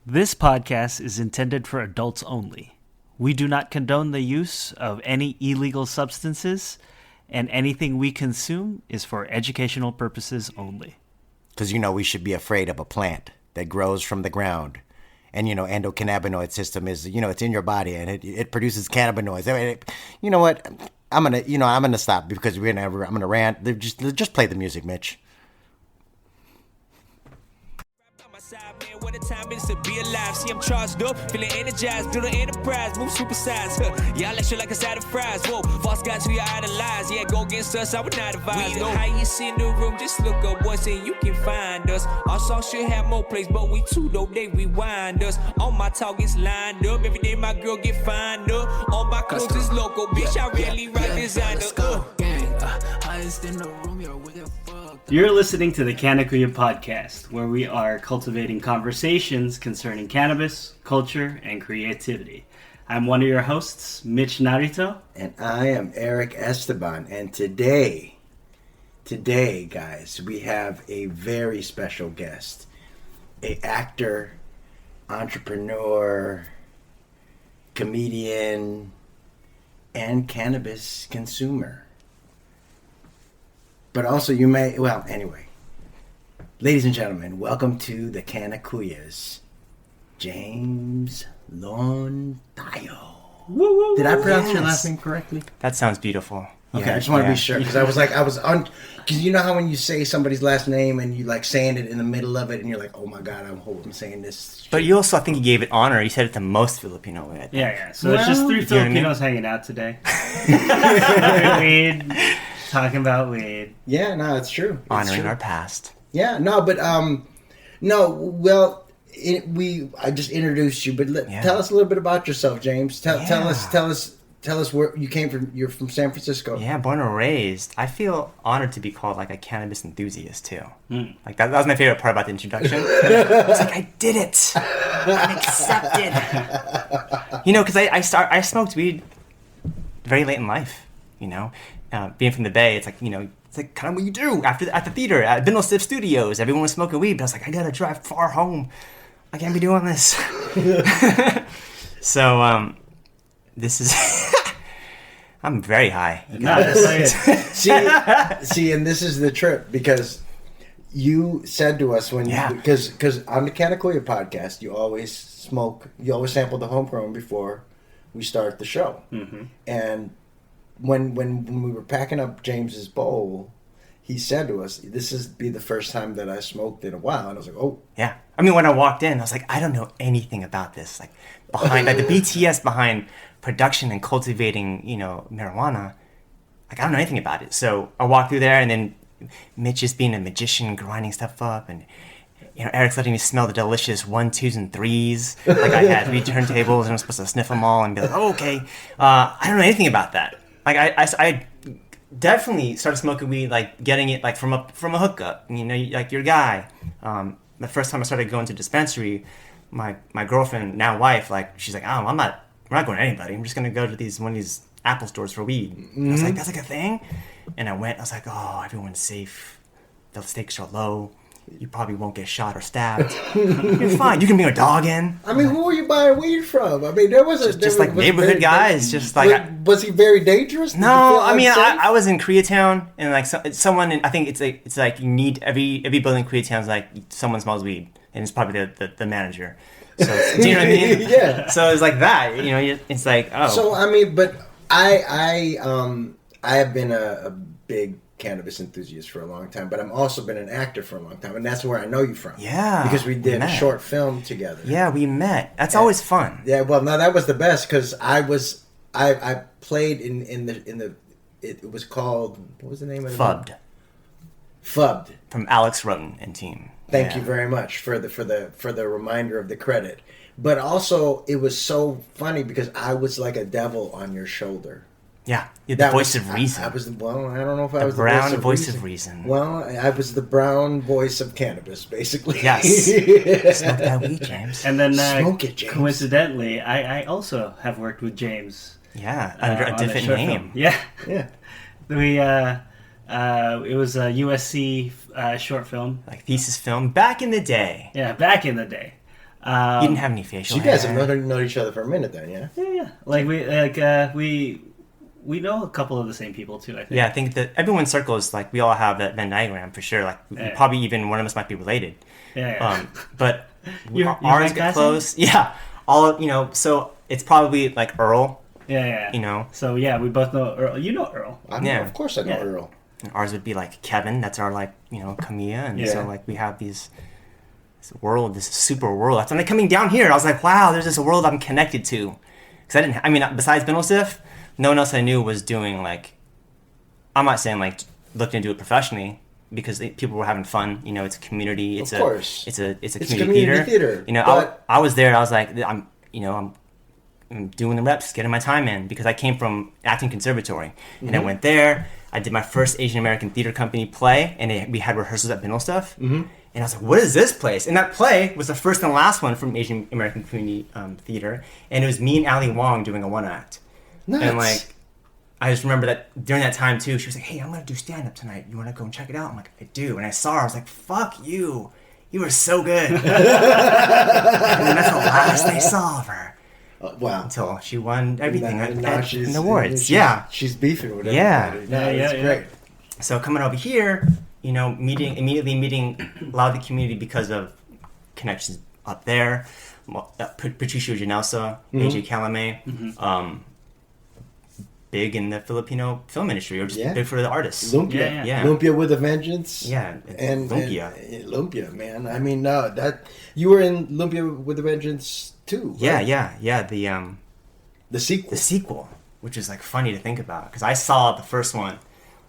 This podcast is intended for adults only. We do not condone the use of any illegal substances, and anything we consume is for educational purposes only. Because, we should be afraid of a plant that grows from the ground. And, endocannabinoid system is, it's in your body and it produces cannabinoids. I mean, you know what? I'm gonna stop because I'm gonna rant. Just play the music, Mitch. What a time it is to be alive. See, I'm charged up, feeling energized, build an enterprise, move supersize. Yeah, I let you like a side of fries. Whoa, false guys who you idolize. Yeah, go against us, I would not advise. We the highest in the room, just look up what's and you can find us. Our songs should have more plays, but we too dope, they rewind us. All my targets lined up, every day my girl get fined up. All my clothes is local, bitch, I really rock designer. Gang, highest in the room, yo, with your fuck. You're listening to the Canna Kuyas podcast, where we are cultivating conversations concerning cannabis, culture, and creativity. I'm one of your hosts, Mitch Narito. And I am Eric Esteban. And today, guys, we have a very special guest. An actor, entrepreneur, comedian, and cannabis consumer. But also anyway. Ladies and gentlemen, welcome to the Canna Kuyas, James Lontayao. Did I pronounce your last name correctly? That sounds beautiful. Okay, I just want to be sure, because because you know how when you say somebody's last name and you like saying it in the middle of it and you're like, oh my God, I'm saying this. But you also, I think you gave it honor. You said it to most Filipino. Yeah. So it's just three Filipinos hanging out today. Weed, talking about weed. Yeah, no, it's true. Honoring our past. Yeah, no, but I just introduced you, but tell us a little bit about yourself, James. Tell us where you came from. You're from San Francisco. Yeah, born and raised. I feel honored to be called like a cannabis enthusiast too. Like that was my favorite part about the introduction. It's like I did it. I'm accepted. Because I smoked weed very late in life. Being from the Bay, it's like it's like kind of what you do at the theater at Bindlestiff Studios. Everyone was smoking weed, but I was like, I gotta drive far home. I can't be doing this. So this is. I'm very high. See, and this is the trip, because you said to us because on the Canna Kuyas podcast, you always sample the homegrown before we start the show, and. When we were packing up James's bowl, he said to us, "This is the first time that I smoked in a while," and I was like, "Oh, yeah." I mean, when I walked in, I was like, "I don't know anything about this. Like behind, the BTS behind production and cultivating, marijuana. Like I don't know anything about it." So I walked through there, and then Mitch just being a magician, grinding stuff up, and Eric's letting me smell the delicious 1s, 2s, and 3s. Like I had 3 turntables, and I'm supposed to sniff them all and be like, "Oh, okay." I don't know anything about that. Like I definitely started smoking weed, like getting it like from a hookup. Like your guy. The first time I started going to dispensary, my girlfriend, now wife, like she's like, "Oh, we're not going to anybody. I'm just gonna go to one of these Apple stores for weed." I was like, "That's like a thing," and I went. I was like, "Oh, everyone's safe. The stakes are low. You probably won't get shot or stabbed. You're fine. You can bring a dog in." I mean, who were you buying weed from? I mean, neighborhood guys. Just like, was he very dangerous? No, I mean, I was in Koreatown, and like someone. I think it's like you need every building in Koreatown is like someone smells weed, and it's probably the manager. So do you know what I mean? Yeah. So it's like that. It's like, oh. So I mean, but I have been a big cannabis enthusiast for a long time, but I've also been an actor for a long time, and that's where I know you from. Yeah, because we did a short film together. Yeah, we met. That's always fun. Yeah, well, no, that was the best, because I played in the it was called, what was the name of it? Fubbed from Alex Roten and team. Thank you very much for the reminder of the credit. But also, it was so funny because I was like a devil on your shoulder. Yeah, you're the voice of reason. I was I don't know if I was the brown voice of reason. Well, I was the brown voice of cannabis, basically. Yes. Smoke that weed, James. And then, smoke it, James. Coincidentally, I also have worked with James. Yeah, under a different name. Film. Yeah. We it was a USC short film, like thesis film back in the day. Yeah, back in the day. You didn't have any facial So you guys hair. have known each other for a minute then, yeah? Yeah. We know a couple of the same people too, I think. Yeah, I think that everyone's circle is like, we all have that Venn diagram for sure. Like, probably even one of us might be related. Yeah. But Your ours Venn get cousin? close. Yeah. So it's probably like Earl. Yeah. You know? So yeah, we both know Earl. You know Earl. Of course I know Earl. And ours would be like Kevin. That's our like, Camilla. And so like we have this world, this super world. That's when they're coming down here. I was like, wow, there's this world I'm connected to. Because besides Bindlestiff, no one else I knew was doing like, I'm not saying like looking to do it professionally, because people were having fun. It's a community. It's a community theater. I was there. I was like, I'm doing the reps, getting my time in, because I came from acting conservatory, and I went there. I did my first Asian American theater company play, and we had rehearsals at Bindlestiff. And I was like, what is this place? And that play was the first and last one from Asian American Community Theater, and it was me and Ali Wong doing a one act. Nice. And like, I just remember that during that time too, she was like, hey, I'm gonna do stand up tonight. You wanna go and check it out? I'm like, I do. And I saw her, I was like, fuck you. You were so good. And that's the last I saw of her. Wow. Until she won everything And now in the awards. She's beefing with everybody. Yeah. That's great. So coming over here, immediately meeting a lot of the community because of connections up there. Patricio Janelsa, AJ Calamé, big in the Filipino film industry, or just big for the artists. Lumpia. Yeah. Lumpia with a Vengeance. Yeah, and Lumpia. Lumpia, man. I mean, that you were in Lumpia with a Vengeance too. Right? Yeah. The sequel. The sequel, which is like funny to think about, because I saw the first one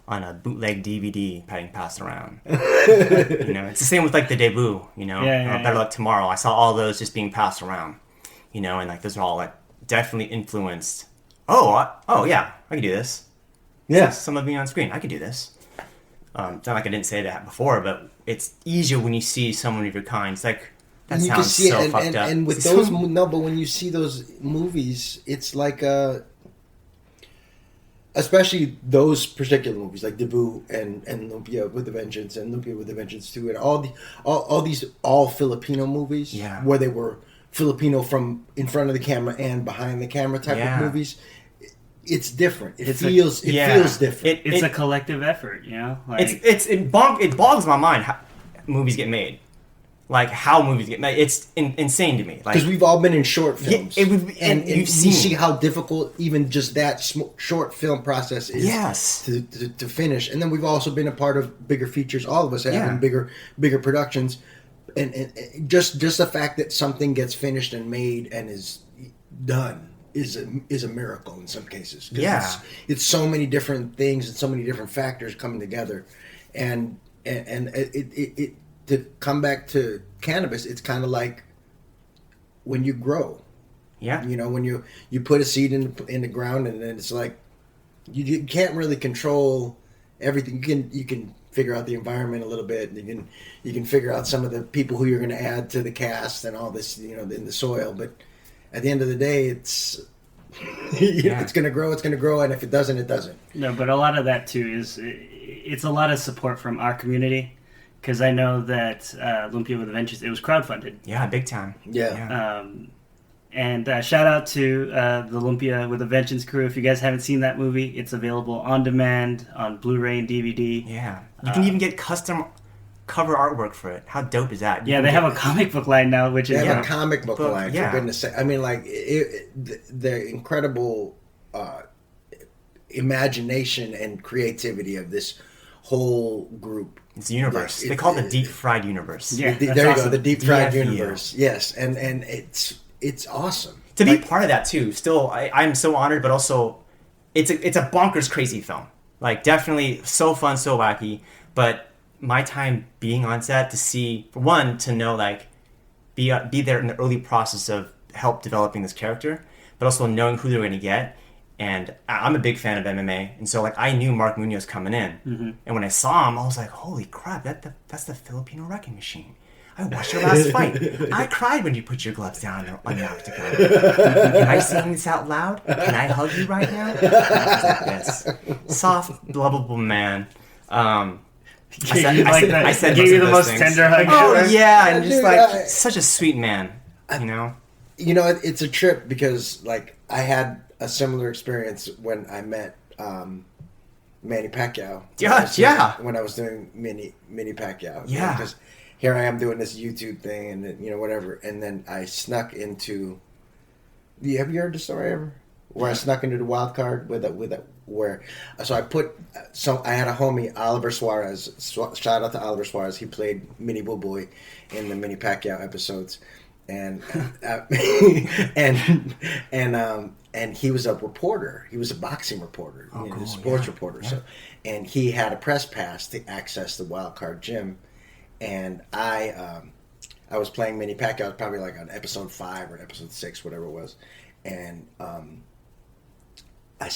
on a bootleg DVD being passed around. It's the same with like the debut. Better Luck Tomorrow. I saw all those just being passed around. And like those are all like definitely influenced. Oh yeah, I can do this. Yeah, some of me on screen, I could do this. It's not like I didn't say that before, but it's easier when you see someone of your kind. It's like, that you sounds so fucked up. And with those, but when you see those movies, it's like especially those particular movies like Debut and Lumpia with a Vengeance and Lumpia with a Vengeance 2 and all these Filipino movies where they were Filipino from in front of the camera and behind the camera type of movies. It's different. It feels different. It's a collective effort, Like, it bogs my mind how movies get made. Like how movies get made. It's insane to me. Because we've all been in short films. And you see how difficult even just that short film process is to finish. And then we've also been a part of bigger features. All of us having bigger productions. And just the fact that something gets finished and made and is done is a miracle in some cases. It's so many different things and so many different factors coming together. And it to come back to cannabis, it's kind of like when you grow. Yeah. When you put a seed in the ground, and then it's like you can't really control everything. You can figure out the environment a little bit, and you can figure out some of the people who you're going to add to the cast and all this, in the soil. But at the end of the day, it's it's going to grow. It's going to grow, and if it doesn't, it doesn't. No, but a lot of that too is it's a lot of support from our community. Because I know that Lumpia with a Vengeance, it was crowdfunded. Yeah, big time. Yeah. And shout out to the Lumpia with a Vengeance crew. If you guys haven't seen that movie, it's available on demand on Blu-ray and DVD. Yeah. You can even get custom cover artwork for it. How dope is that? They have a comic book line now, which is... They have a comic book line, for goodness sake. I mean, like, the incredible imagination and creativity of this whole group. It's a universe. They call it the deep fried universe. Yeah, there you go, the deep fried DFU. universe. Yes, and it's awesome to be part of that too. Still, I'm so honored, but also, it's a bonkers crazy film. Like definitely so fun, so wacky. But my time being on set to see, for one, to know like be there in the early process of help developing this character, but also knowing who they're going to get. And I'm a big fan of MMA, and so like I knew Mark Munoz coming in, and when I saw him, I was like, "Holy crap! That's the Filipino wrecking machine." I watched your last fight. I cried when you put your gloves down on the octagon. Am I saying this out loud? Can I hug you right now? I was like this soft, lovable man. I said gave you the most tender hug. Oh yeah, and just like such a sweet man. you know? You know, it's a trip because, like, I had a similar experience when I met Manny Pacquiao. Yeah. When I was doing Mini Pacquiao. Yeah. Because here I am doing this YouTube thing and, you know, whatever. And then I snuck into... Have you heard the story ever? Where I snuck into the wild card so I had a homie, Oliver Suarez. Shout out to Oliver Suarez. He played Mini Boo Boy in the Mini Pacquiao episodes, and and he was a reporter. He was a boxing reporter, a sports reporter. Yeah. So, and he had a press pass to access the wild card gym, and I was playing Mini Pacquiao, probably like on episode 5 or episode 6, whatever it was, and I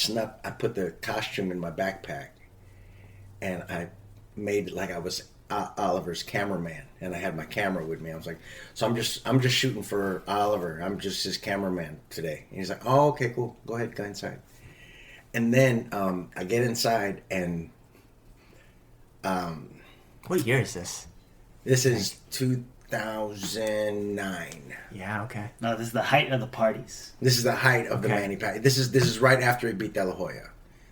put the costume in my backpack, and I made it like I was Oliver's cameraman, and I had my camera with me. I was like, so I'm just shooting for Oliver. I'm just his cameraman today. And he's like, oh, okay, cool. Go ahead, go inside. And then I get inside, and what year is this? This is 2009. Yeah, okay. No, this is the height of the parties. This is the height of the Manny Pacquiao. This is right after he beat De La Hoya.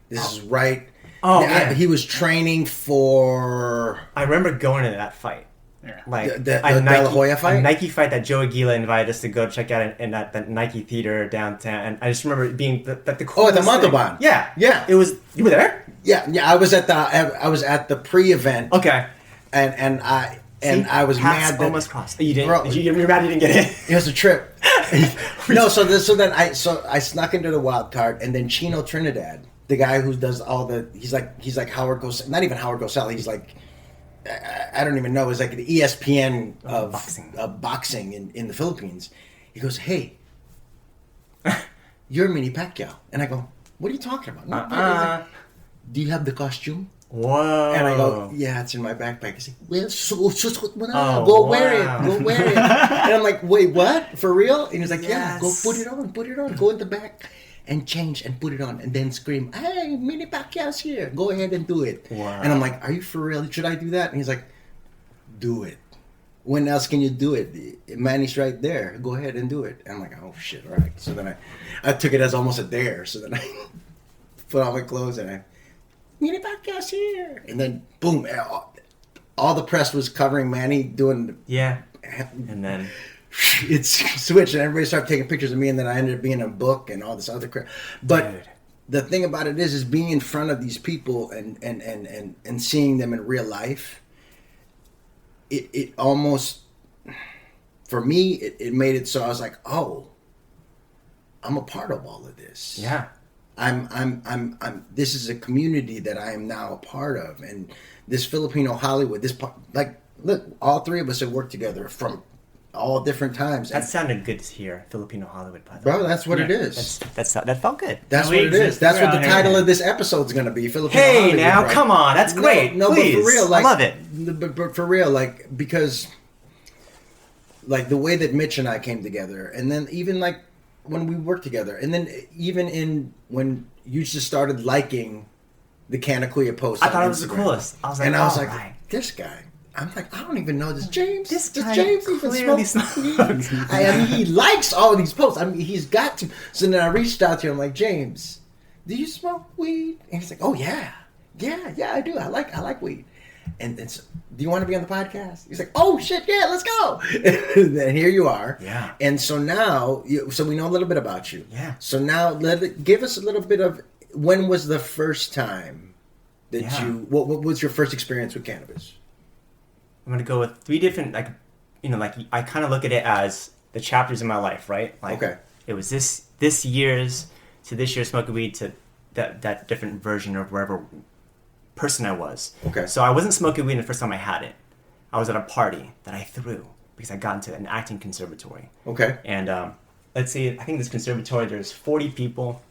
This is right. Oh, yeah. He was training for... I remember going to that fight. Yeah. Like the De La Hoya fight? A Nike fight that Joe Aguila invited us to go check out in that Nike theater downtown. And I just remember it being the coolest at the Montalban. Yeah. Yeah. It was... You were there? Yeah. I was at the pre-event. Okay. And I was mad that... almost crossed. You didn't... Bro, you're mad you didn't get in? It was a trip. No, so then I snuck into the wild card, and then Chino Trinidad, the guy who does all the... He's like Howard Cosell. Not even Howard Cosell. He's like... I don't even know. It's like the ESPN of boxing in the Philippines. He goes, hey, you're Manny Pacquiao. And I go, what are you talking about? Like, do you have the costume? Whoa. And I go, yeah, it's in my backpack. He's like, well, go wear it. And I'm like, wait, what? For real? And he's like, yeah, go put it on. Go in the back and change and put it on. And then scream, hey, Manny Pacquiao's here. Go ahead and do it. Wow. And I'm like, are you for real? Should I do that? And he's like, do it. When else can you do it? Manny's right there. Go ahead and do it. And I'm like, oh, shit, all right. So then I took it as almost a dare. So then I put on my clothes and Manny Pacquiao's here. And then, boom, all the press was covering Manny doing... Yeah. And then... It's switched, and everybody started taking pictures of me, and then I ended up being in a book and all this other crap. But the thing about it is being in front of these people and seeing them in real life, it almost... For me, it made it so I was like, oh, I'm a part of all of this. Yeah. I'm this is a community that I am now a part of, and this Filipino Hollywood, look, all three of us have worked together from all different times. That sounded good to hear, Filipino Hollywood, by the way. Bro, that's what it is. That felt good. That's what it is. That's what the title of this episode is going to be, Filipino Hollywood. Hey, now, right? Come on, that's great. No, please. but for real, I love it. But for real, like, because, like, the way that Mitch and I came together, and then even, like, when we worked together, and then even when you just started liking the Canna Kuyas post, I thought it was the coolest. I was like, right. This guy. I'm like, I don't even know this James. Does James even smoke weed? I mean, he likes all of these posts. I mean, he's got to. So then I reached out to him, like, James, do you smoke weed? And he's like, oh yeah, I do. I like weed. And so, do you want to be on the podcast? He's like, oh shit, yeah, let's go. And then here you are. Yeah. And so now, so we know a little bit about you. Yeah. So now, give us a little bit of when was the first time that you? What was your first experience with cannabis? I'm gonna go with 3 different, I kind of look at it as the chapters in my life, right? Like, okay. It was this year's to this year's smoking weed to that different version of wherever person I was. Okay. So I wasn't smoking weed the first time I had it. I was at a party that I threw because I got into an acting conservatory. Okay. And let's see, I think this conservatory, there's 40 people.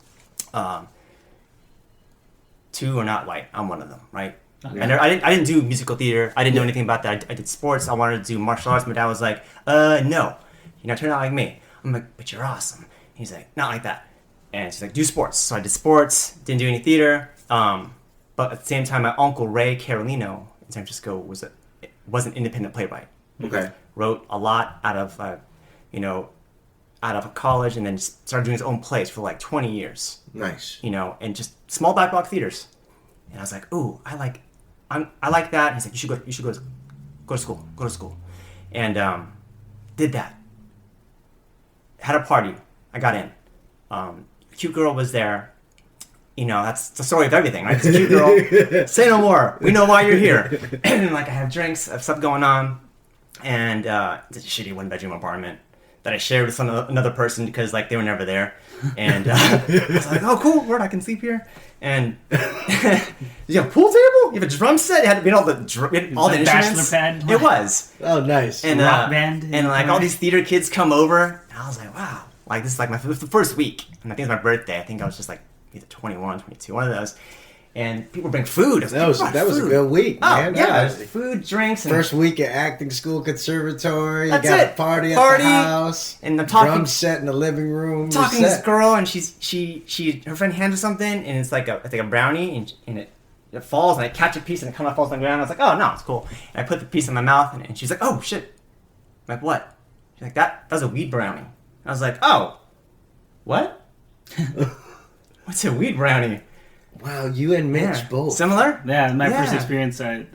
2 are not white. I'm one of them, right? Okay. And I didn't do musical theater. I didn't know anything about that. I did sports. I wanted to do martial arts. My dad was like, no, you're not turning out like me. I'm like, but you're awesome. He's like, not like that. And she's like, do sports. So I did sports, didn't do any theater. But at the same time, my uncle Ray Carolino in San Francisco was an independent playwright. Okay. Wrote a lot out of, out of college and then just started doing his own plays for like 20 years. Nice. You know, and just small back block theaters. And I was like, ooh, I like that. He's like, you should go to school. And did that. Had a party. I got in. Cute girl was there. You know, that's the story of everything, right? It's a cute girl. Say no more. We know why you're here. And like I have drinks, I have stuff going on. And it's a shitty 1-bedroom apartment that I shared with another person because like they were never there. And I was like, oh cool, word, I can sleep here. And you have a pool table? You have a drum set? It had to be all the instruments. Bachelor pad? It was. Oh, nice. And rock band. And like all these theater kids come over. And I was like, wow. Like this is like the first week. And I think it was my birthday. I think I was just like either 21, 22, one of those. And people bring food. That was a good week, man. Yeah, food, drinks. And first week at acting school, conservatory. That's you got it. a party at the house. And I'm talking. Drum set in the living room. Talking to this girl, and her friend hands her something, and it's like a brownie, and it falls, and I catch a piece, and it comes off, falls on the ground. I was like, oh no, it's cool. And I put the piece in my mouth, and she's like, oh shit. I'm like, what? She's like, that was a weed brownie. I was like, oh, what? What's a weed brownie? Wow, you and Mitch both. Similar? Yeah, my first experience, I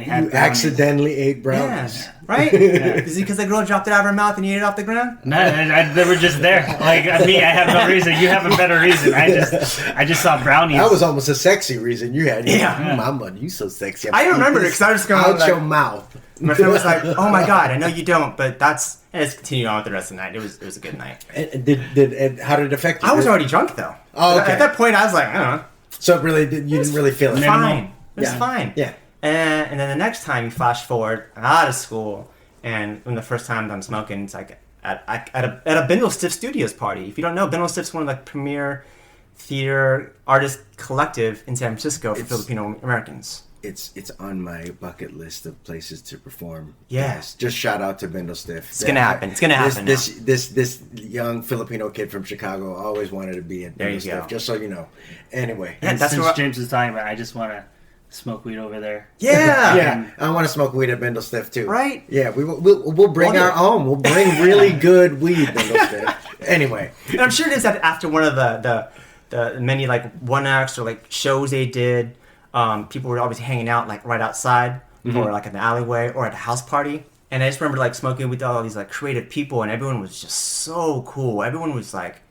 had you accidentally ate brownies. Yeah, right? Is it because the girl dropped it out of her mouth and you ate it off the ground? No, they were just there. Like me, I have no reason. You have a better reason. I just saw brownies. That was almost a sexy reason you had. Yeah. Mama, you so sexy. I remember it because I was just going out your mouth. My friend was like, "Oh my god, I know you don't, but that's." And it's continued on with the rest of the night. It was a good night. And how did it affect you? I was already drunk though. Oh, okay. At that point, I was like, I don't know. So it really you didn't really feel it. Fine. It was fine. Yeah. And then the next time you flash forward, I'm out of school, and when the first time I'm smoking, it's like at a Bindlestiff Studios party. If you don't know, Bindlestiff's one of the premier theater artist collective in San Francisco for Filipino Americans. It's on my bucket list of places to perform. Yes. Just shout out to Bindlestiff. It's gonna happen. It's gonna happen. This young Filipino kid from Chicago always wanted to be at Bindlestiff. Just so you know. Anyway, and that's since James is talking about, I just want to smoke weed over there. Yeah, yeah. I want to smoke weed at Bindlestiff too. Right? Yeah, we'll bring our own. We'll bring really good weed. Bindlestiff. Anyway, and I'm sure it is that after one of the many like one acts or like shows they did. People were always hanging out like right outside or like in the alleyway or at a house party. And I just remember like smoking with all these like creative people, and everyone was just so cool. Everyone was like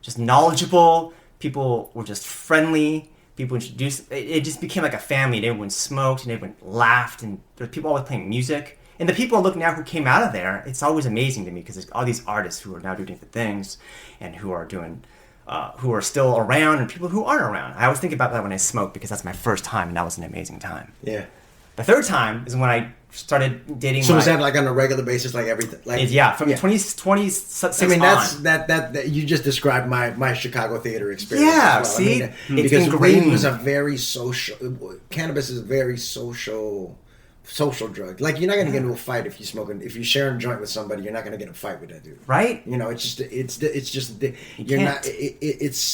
just knowledgeable. People were just friendly. People introduced. It just became like a family. And everyone smoked and everyone laughed, and there were people always playing music. And the people looking out who came out of there, it's always amazing to me because there's all these artists who are now doing different things and who are doing. Who are still around and people who aren't around. I always think about that when I smoke because that's my first time and that was an amazing time. Yeah. The third time is when I started dating. So was that like on a regular basis, like everything? Like from 26 I mean, on. that you just described my Chicago theater experience. Yeah, as well. see, I mean, because weed was a very social. Cannabis is a very social drug. Like you're not gonna get into a fight if you share a joint with somebody. You're not gonna get in a fight with that dude, right? You know,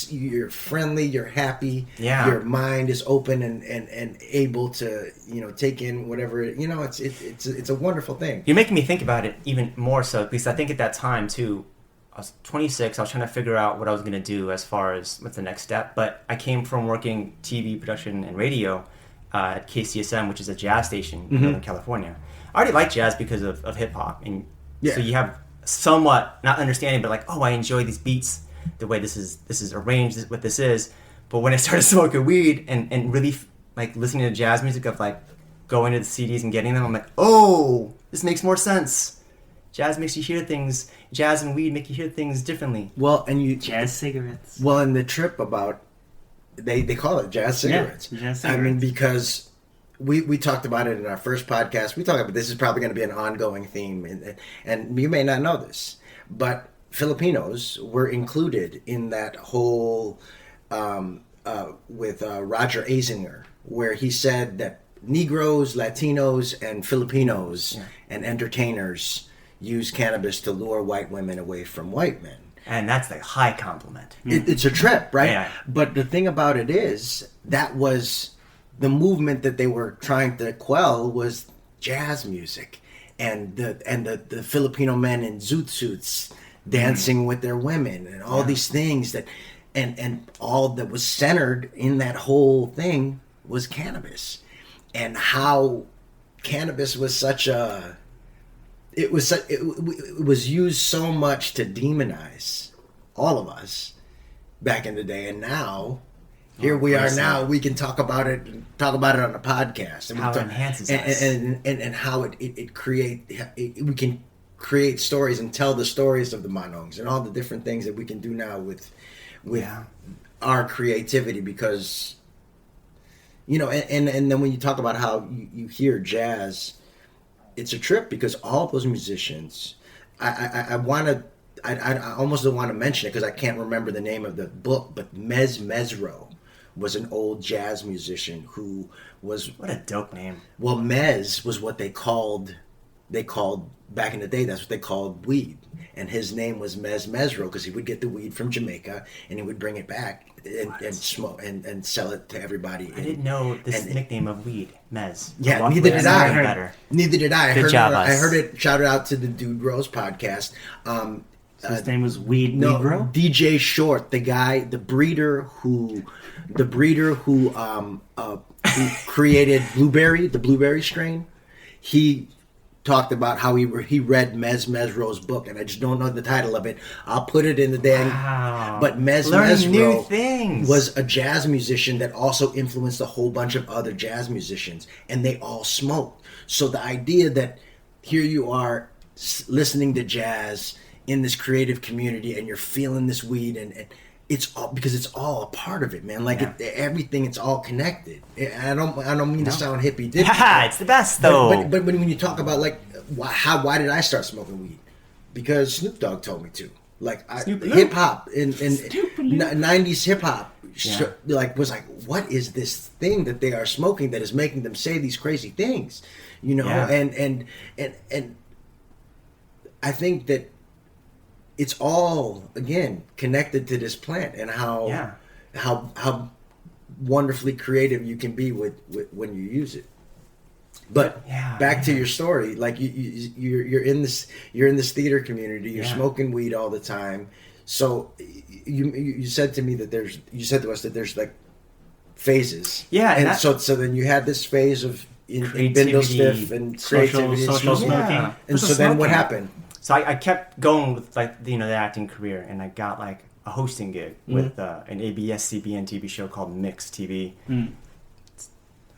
you're friendly, you're happy, your mind is open and able to take in whatever it's a wonderful thing. You're making me think about it even more so because I think at that time too, I was 26. I was trying to figure out what I was gonna do as far as what's the next step. But I came from working TV production and radio. At KCSM, which is a jazz station in Northern California. I already like jazz because of hip hop, and so you have somewhat not understanding, but like, oh, I enjoy these beats, the way this is arranged, what this is. But when I started smoking weed and really like listening to jazz music, of like going to the CDs and getting them, I'm like, oh, this makes more sense. Jazz makes you hear things. Jazz and weed make you hear things differently. Well, and jazz cigarettes. Well, and the trip about. They call it jazz cigarettes. Yeah, jazz cigarettes. I mean, because we talked about it in our first podcast. We talked about this is probably going to be an ongoing theme, and you may not know this, but Filipinos were included in that whole with Roger Azinger, where he said that Negroes, Latinos, and Filipinos and entertainers use cannabis to lure white women away from white men. And that's the high compliment. It's a trip, right? Yeah. But the thing about it is, that was the movement that they were trying to quell was jazz music, and the Filipino men in zoot suits dancing with their women and all these things that, and all that was centered in that whole thing was cannabis, and how cannabis was such a, it was used so much to demonize all of us back in the day, and now here we are. Now we can talk about it on a podcast, and how it enhances us, and how we can create stories and tell the stories of the Manongs and all the different things that we can do now with our creativity, because and then when you talk about how you hear jazz, it's a trip, because all those musicians, I almost don't want to mention it because I can't remember the name of the book, but Mesro was an old jazz musician who was... What a dope name. Well, Mez was what they called back in the day, that's what they called weed. And his name was Mesro because he would get the weed from Jamaica and he would bring it back and smoke and sell it to everybody. I didn't know this nickname of weed, Mez. Yeah, neither did I. Better. Neither did I. Good job, I heard it shouted out to the Dude Rose podcast. So his name was Negro? DJ Short, the breeder who created the blueberry strain. He talked about how he read Mesro's book, and I just don't know the title of it. I'll put it in the thing. Wow. But Mesro was a jazz musician that also influenced a whole bunch of other jazz musicians, and they all smoked. So the idea that here you are listening to jazz in this creative community, and you're feeling this weed, and it's all because it's all a part of it, man. Like everything, it's all connected. I don't mean to sound hippie. Yeah, it's the best though. But when you talk about like why did I start smoking weed? Because Snoop Dogg told me to. Like hip hop in 90s hip hop, was like, what is this thing that they are smoking that is making them say these crazy things? And I think that it's all, again, connected to this plant and how wonderfully creative you can be with when you use it. But back to your story, like you're in this theater community, you're smoking weed all the time. So you said to us that there's like phases. Yeah, and so then you had this phase of in Bindlestiff and creativity, social smoking. Yeah. And so then what happened? So I kept going with the acting career, and I got like a hosting gig with an ABS-CBN TV show called Mix TV. I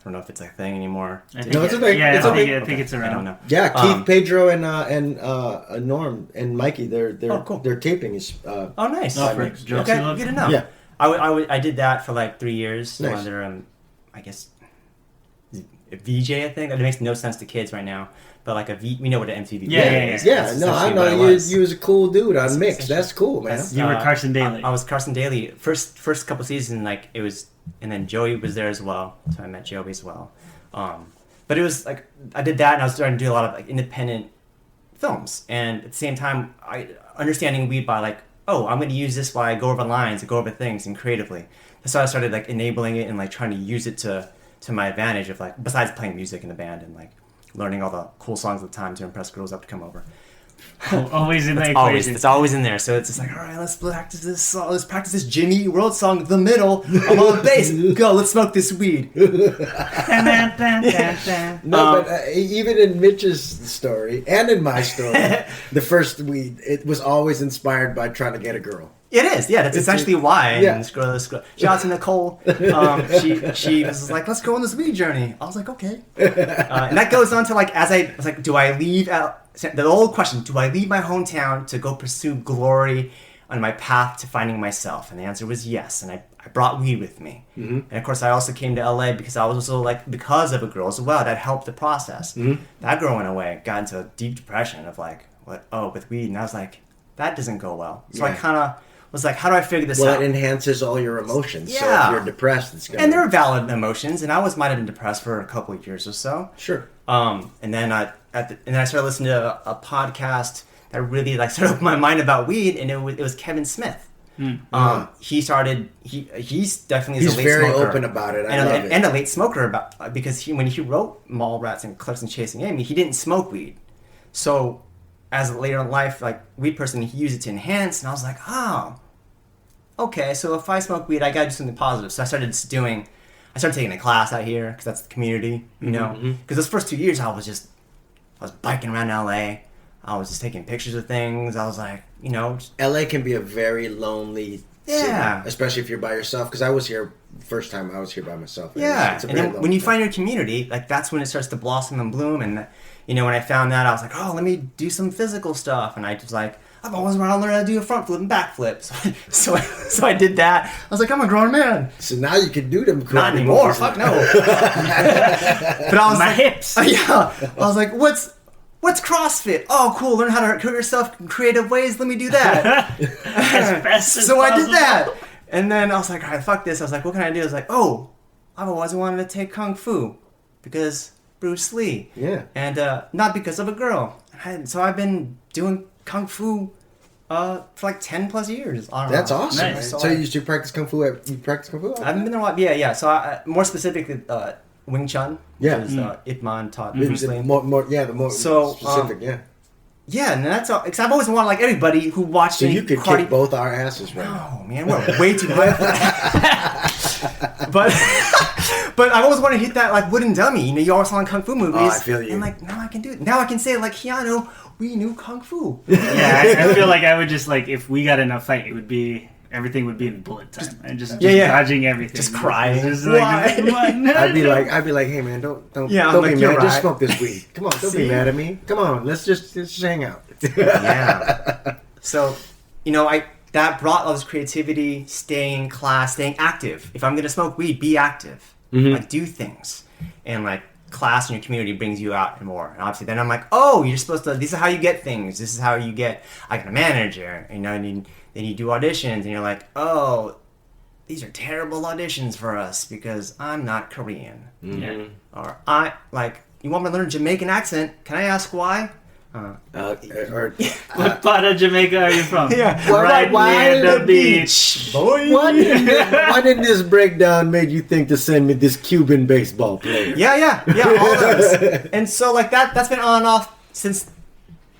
don't know if it's a thing anymore. No, it's a thing. Yeah, I think it's around. I don't know. Yeah, Keith, Pedro, and Norm and Mikey, their taping is. Oh, nice. Okay, good to know. Yeah, I did that for like 3 years. Nice. Under I guess a VJ. I think that makes no sense to kids right now. But like we know what an MTV is. Yeah, no, I know you was a cool dude on Mix. That's cool, man. You were Carson Daly. I was Carson Daly. First couple seasons, like it was, and then Joey was there as well. So I met Joey as well. But it was like I did that, and I was starting to do a lot of like independent films, and at the same time, understanding weed by like, oh, I'm going to use this while I go over lines, and go over things, and creatively. That's how I started like enabling it and like trying to use it to my advantage of like besides playing music in the band and like learning all the cool songs at the time to impress girls up to come over. Always in the equation. It's always in there. So it's just like, all right, let's practice this song. Let's practice this Jimmy Eat World song, The Middle. I'm on the bass. Go, let's smoke this weed. But even in Mitch's story and in my story, the first weed, it was always inspired by trying to get a girl. It is, yeah. That's essentially why. And scroll. Shout out to Nicole. She was like, "Let's go on this weed journey." I was like, "Okay." And that goes on to like, as I was like, "Do I leave out?" The old question: do I leave my hometown to go pursue glory on my path to finding myself? And the answer was yes. And I brought weed with me. And of course, I also came to LA because I was also like because of a girl as well that helped the process. That girl went away, got into a deep depression of like, what? Oh, with weed, and I was like, that doesn't go well. So I kind of was like, how do I figure this out? Well, it enhances all your emotions. Yeah. So if you're depressed, it's going to... And there are valid emotions, and I might have been depressed for a couple of years or so. Sure. And then I started listening to a podcast that really like started opening my mind about weed, and it was Kevin Smith. He's definitely He's a late very smoker. open about it. And a late smoker because when he wrote Mallrats and Cliffs and Chasing Amy, he didn't smoke weed. So as later in life, like weed person, he used it to enhance, and I was like, oh, okay. So if I smoke weed, I gotta do something positive. So I started taking a class out here because that's the community, you know. Because those first 2 years, I was biking around LA. I was just taking pictures of things. I was like, you know, LA can be a very lonely city, especially if you're by yourself. Because I was here first time I was here by myself. Yeah, and then when you find your community, like that's when it starts to blossom and bloom. And you know, when I found that, I was like, oh, let me do some physical stuff. And I was like, I've always wanted to learn how to do a front flip and back flip. So I did that. I was like, I'm a grown man. So now you can do them. Not anymore. Fuck no. But I was my like, hips. Yeah. I was like, what's CrossFit? Oh, cool. Learn how to hurt yourself in creative ways. Let me do that. As best as so I did possible. that. And then I was like, all right, fuck this. I was like, what can I do? I was like, oh, I've always wanted to take Kung Fu because Bruce Lee. Yeah. And not because of a girl. So I've been doing Kung Fu for like 10 plus years. That's awesome. Nice. So you practice Kung Fu? You practice Kung Fu? I haven't been there a while. Yeah. So more specifically, Wing Chun. Yeah. Which is, Ip Man taught Bruce Lee. The more So, specific, yeah. Yeah, and that's all. Because I've always wanted, like everybody who watched So any you could karate. kick both our asses right now. Oh man, we're way too good for that. But I always want to hit that like wooden dummy. You know, you always saw in kung fu movies. Oh, I feel you. And like now I can do it. Now I can say like Keanu, we knew kung fu. Yeah, I feel like I would just like if we got in a fight, everything would be in bullet time and just dodging everything, just crying. Just like, I'd be like, hey man, don't be like, mad. you're Just right. smoke this weed. Come on, don't be mad at me. Come on, let's just hang out. Yeah. So, you know, that brought all this creativity, staying in class, staying active. If I'm gonna smoke weed, be active. Like do things. And like class in your community brings you out and more. And obviously then I'm like, oh, you're supposed to, this is how you get things. This is how you get, I got a manager, you know, and then you do auditions and you're like, oh, these are terrible auditions for us because I'm not Korean. Yeah. Or you want me to learn a Jamaican accent? Can I ask why? What part of Jamaica are you from? Yeah. Right Why near the the beach. Boy. Why did this breakdown made you think to send me this Cuban baseball player? Yeah, all those. And so like that's been on and off since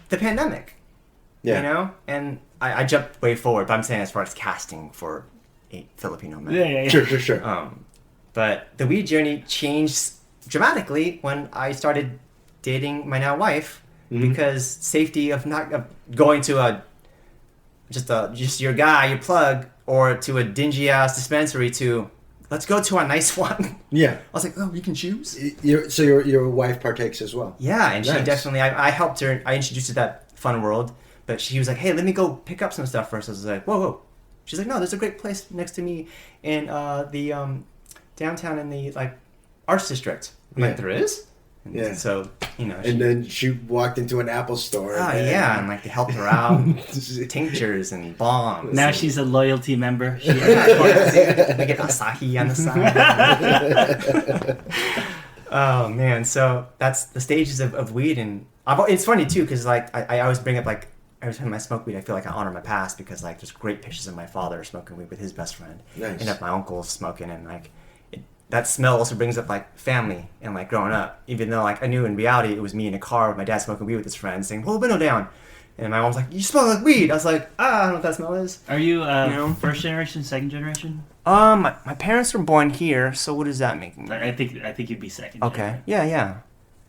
the pandemic. Yeah. You know? And I jumped way forward, but I'm saying as far as casting for a Filipino man. Yeah. Sure. But the weed journey changed dramatically when I started dating my now wife because safety of not going to just your guy, your plug, or to a dingy ass dispensary to let's go to a nice one. Yeah. I was like, oh, you can choose. So your wife partakes as well. Yeah, and Nice. she definitely. I helped her. I introduced her to that fun world, but she was like, hey, let me go pick up some stuff first. I was like, whoa. She's like, no, there's a great place next to me in the downtown in the like arts district. I'm like, there is? And Yeah. so, you know. And then she walked into an Apple store. Oh, yeah, and like they helped her out. Tinctures and bombs. Now and, she's a loyalty member. we get Asahi on the side. Oh, man. So that's the stages of weed. And it's funny, too, because like I always bring up like every time I smoke weed, I feel like I honor my past because like there's great pictures of my father smoking weed with his best friend. Nice. And of my uncle smoking and like that smell also brings up like family and like growing up, even though like I knew in reality it was me in a car with my dad smoking weed with his friends saying, pull the window down. And my mom was like, you smell like weed. I was like, I don't know what that smell is. Are you first generation, second generation? My parents were born here, so what does that make me? I think you'd be second. Okay. generation.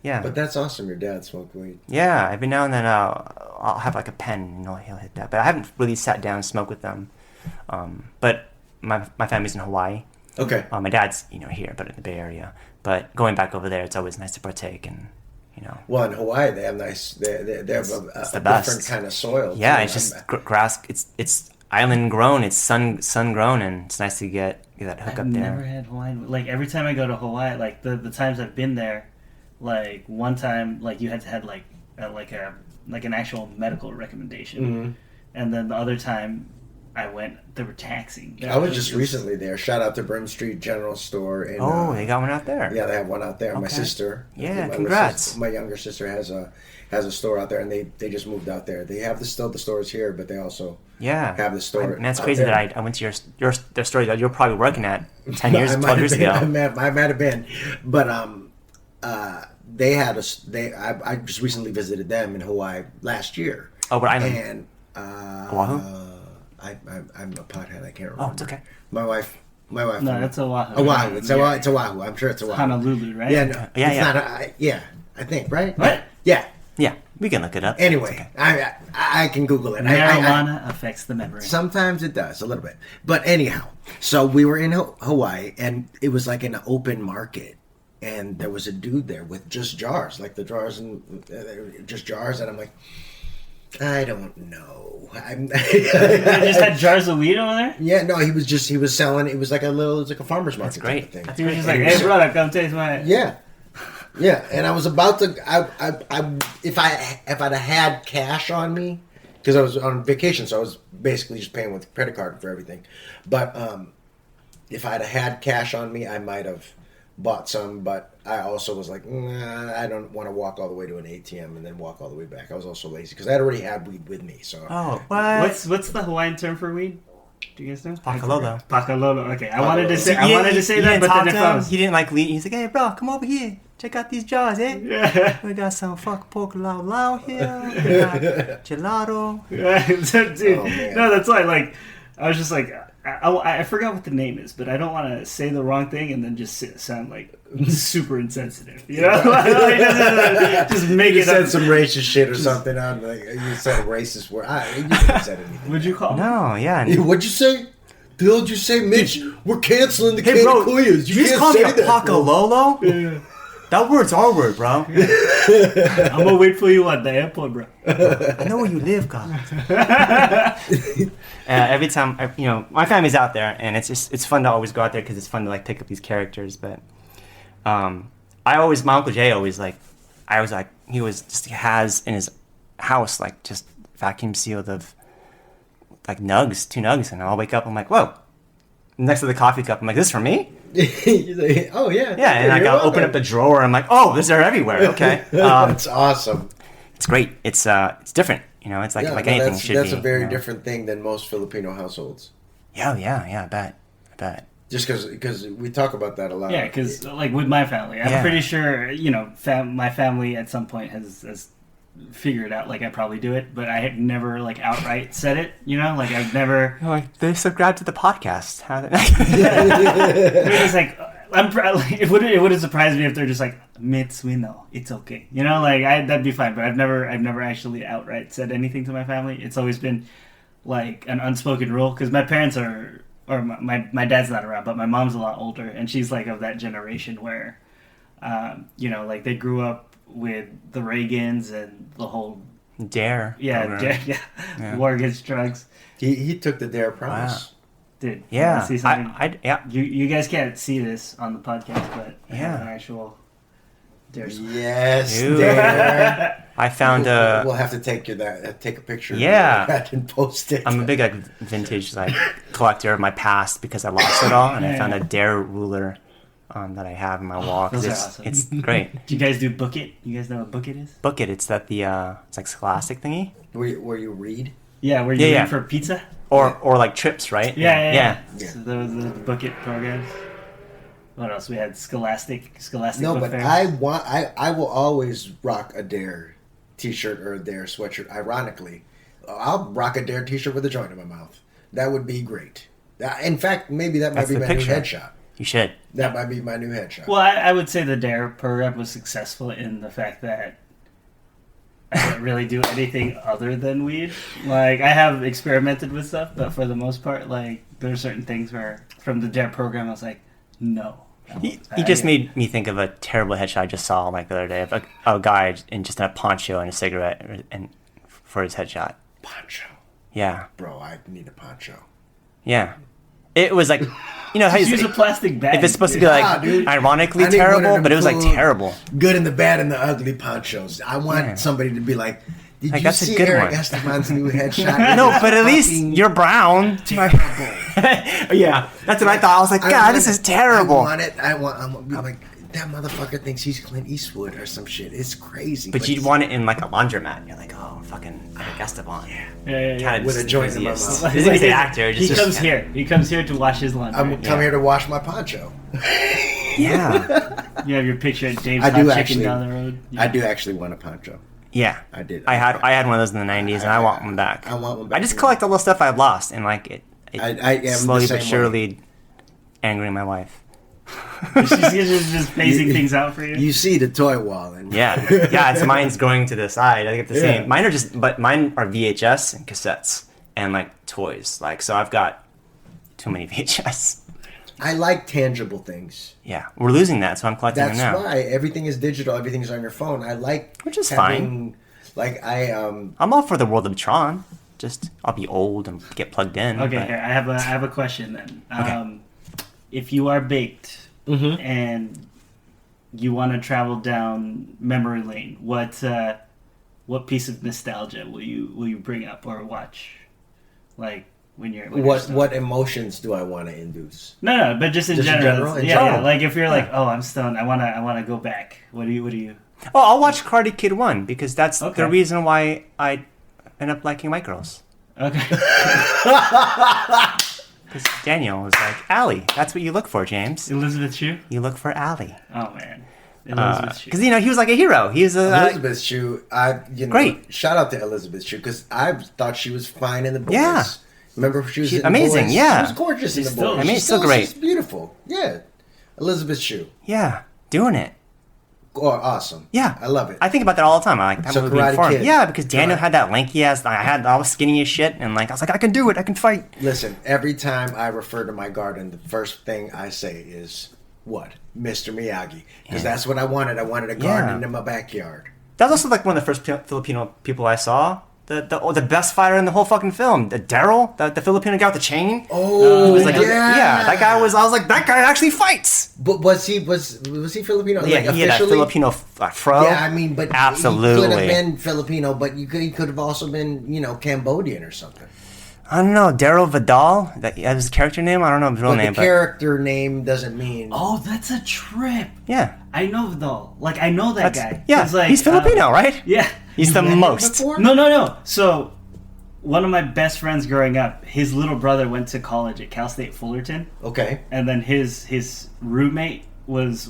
Yeah. But that's awesome. Your dad smoked weed. Yeah, every now and then I'll have like a pen and he'll hit that. But I haven't really sat down and smoked with them. But my family's in Hawaii. Okay. My dad's here, but in the Bay Area. But going back over there, it's always nice to partake and Well, in Hawaii they have nice. They have a the different best. kind of soil. Yeah, too. it's just grass. It's island grown. It's sun grown, and it's nice to get that hook I've up there. never had Hawaiian. Like every time I go to Hawaii, like the times I've been there, like one time, like you had to have like an actual medical recommendation, and then the other time I went, they were taxing. I was just recently there. Shout out to Brim Street General Store. In, They got one out there. Yeah, they have one out there. My Okay. sister. Yeah, my congrats. My younger sister has a store out there, and they just moved out there. They have still the stores here, but they also have the store. And that's out crazy there. that I went to their store that you're probably working at 10 years, 12 years ago. I might have been, but they had I just recently visited them in Hawaii last year. Oh, what island? And Oahu? I'm a pothead. I can't remember. Oh, it's okay. My wife. No, that's Oahu. Oahu. It's Oahu. I'm sure it's Oahu. Honolulu, right? Yeah, no, Yeah, it's yeah. not. I think, right? What? Yeah. Yeah, we can look it up. Anyway, I can Google it. Marijuana affects the memory. Sometimes it does, a little bit. But anyhow, so we were in Hawaii, and it was like an open market. And there was a dude there with just jars, like the jars and just jars. And I'm like, I don't know. They just had jars of weed over there? Yeah, no, he was selling. It was like a farmer's market. That's great. Type of thing. He was just like, hey, brother, come taste my... Yeah. Yeah, and I was about to. If I'd had cash on me, because I was on vacation, so I was basically just paying with credit card for everything. But if I'd had cash on me, I might have bought some. But I also was like, nah, I don't want to walk all the way to an ATM and then walk all the way back. I was also lazy because I'd already had weed with me. So What? What's the Hawaiian term for weed? Do you guys know? Pakalolo. Pakalolo. Okay, I wanted to say that, but then it froze. He didn't like lead. He's like, hey, bro, come over here. Check out these jars, eh? Yeah. We got some fuck pork lau here. We got gelato. Dude, Oh, man. no, that's why. Like, I was just like, I forgot what the name is, but I don't want to say the wrong thing and then just sound like super insensitive. You know, just make you it said up. some racist shit or something. On like you said a racist word. You didn't say anything. Would you call? No, yeah. Hey, what'd you say? The hell did you say, Mitch? We're canceling the Hey, bro, Canna Kuyas. You just can't call say me a that. pakalolo? Yeah. That word's our word, bro. I'm gonna wait for you at the airport, bro. I know where you live, God. Every time, my family's out there, and it's fun to always go out there because it's fun to like pick up these characters. But my Uncle Jay always he has in his house like just vacuum sealed of like two nugs, and I'll wake up, I'm like, whoa. Next to the coffee cup, I'm like, this is for me? He's like, oh yeah. Yeah, and like I'll open up the drawer, I'm like, oh, these are everywhere. Okay. That's awesome. It's great. It's different. It's like anything should be. That's a very different thing than most Filipino households. Yeah, I bet. Just because we talk about that a lot. Yeah, because like with my family, I'm pretty sure my family at some point has figured out like I probably do it, but I have never like outright said it. Like I've never. Like they subscribe to the podcast. How They're just like it wouldn't surprise me if they're just like Mitz, we know it's okay. That'd be fine. But I've never actually outright said anything to my family. It's always been like an unspoken rule because my parents are. Or my dad's not around, but my mom's a lot older, and she's like of that generation where, like they grew up with the Reagans and the whole Dare. Yeah. War against drugs. He took the Dare promise. Wow. Dude, yeah. See something? Yeah. You guys can't see this on the podcast, but I have an actual Dare. Yes, Dude. Dare. I found We'll have to take a picture. Yeah. of that and post it. I'm a big vintage collector of my past because I lost it all, and I found a Dare ruler that I have in my wall. Those are awesome. It's great. Do you guys do Book It? You guys know what Book It is? Book It. It's that it's like Scholastic thingy. Where you read? Yeah, where you read for pizza. Or like trips, right? Yeah. So there was the Book It programs. What else? We had Scholastic No, book but fairs. I will always rock a Dare t-shirt or a Dare sweatshirt. Ironically, I'll rock a Dare t-shirt with a joint in my mouth. That would be great. In fact, maybe that might be my new headshot. You should. That might be my new headshot. Well, I would say the Dare program was successful in the fact that I didn't really do anything other than weed. Like, I have experimented with stuff, but for the most part, like, there are certain things where, from the Dare program, I was like, no. He just made me think of a terrible headshot I just saw like the other day of a guy in just a poncho and a cigarette and for his headshot. Poncho. Yeah. Bro, I need a poncho. Yeah. It was like, how you use a plastic bag. If it's supposed to be like ironically terrible, but it was like terrible. Good and the bad and the ugly ponchos. I want somebody to be like, did you that's see a good Eric one. Esteban's new headshot? No, but at least you're brown. Yeah, that's what I thought. I was like, God, this is terrible. I want it. I'm like, that motherfucker thinks he's Clint Eastwood or some shit. It's crazy. But you'd want it in like a laundromat. You're like, oh, fucking Eric Esteban. Yeah. With a joint in my mouth. He's like the actor. He comes here. He comes here to wash his laundry. I'm come here to wash my poncho. Yeah. You have your picture at Dave's I do Hot actually- Chicken down the road. I do actually want a poncho. Yeah, I did. I had one of those in the '90s, and I want one back. I want one back. I just collect all the stuff I've lost, and like it I am the slowly same but way. surely angering my wife. She's just phasing things out for you. You see the toy wall, and Yeah, it's mine's growing to the side. I get the same. Mine are mine are VHS and cassettes and like toys. Like so, I've got too many VHS. I like tangible things. Yeah, we're losing that, so I'm collecting That's them now. why everything is digital. Everything's on your phone. I like, Which is having, Like I'm all for the world of Tron. Just I'll be old and get plugged in. Okay, but- here, I have a question then. Okay. If you are baked Mm-hmm. and you want to travel down memory lane, what piece of nostalgia will you bring up or watch? Like when you're stoned? what emotions do I want to induce? No, but just in Just in general. general? In Yeah, general. yeah. Like if you're like, oh, I'm stoned, I wanna go back. What do you? Oh, I'll watch Karate Kid 1 because that's Okay. the reason why I end up liking white girls. Okay. Because Daniel was like, Allie, that's what you look for, James. Elizabeth Shue. You look for Allie. Oh man, Elizabeth Shue. Because, he was like a hero. He was Elizabeth Shue, Great. Shout out to Elizabeth Shue because I thought she was fine in the boys. Yeah. Remember she was She's in the amazing, Boys? yeah. She was gorgeous She's in the still- boys. I mean, She's still great. She's beautiful. Yeah, Elizabeth Shue. yeah, doing it. Oh, awesome. Yeah. I love it. I think about that all the time. I like that So movie Karate before. Kid. Yeah, because Daniel Karate- had that lanky ass. I was skinny as shit, and like I was like, I can do it. I can fight. Listen, every time I refer to my garden, the first thing I say is what? Mr. Miyagi. Because that's what I wanted. I wanted a garden Yeah. in my backyard. That was also like one of the first Filipino people I saw. The best fighter in the whole fucking film. Daryl, the Filipino guy with the chain. Oh, He was like, yeah. that guy was. I was like, that guy actually fights. But was he Filipino? Yeah, Like, he had that officially? Filipino fro. Yeah, I mean, but he could absolutely. have been Filipino, but he could have also been, Cambodian or something. I don't know, Daryl Vidal. That was his character name. I don't know his real But name. the character name doesn't mean. Oh, that's a trip. Yeah, I know though. Like I know that guy. yeah. 'Cause, like, He's Filipino, right? Yeah. He's the Met him most. before? No. So, one of my best friends growing up, his little brother went to college at Cal State Fullerton, Okay. and then his roommate was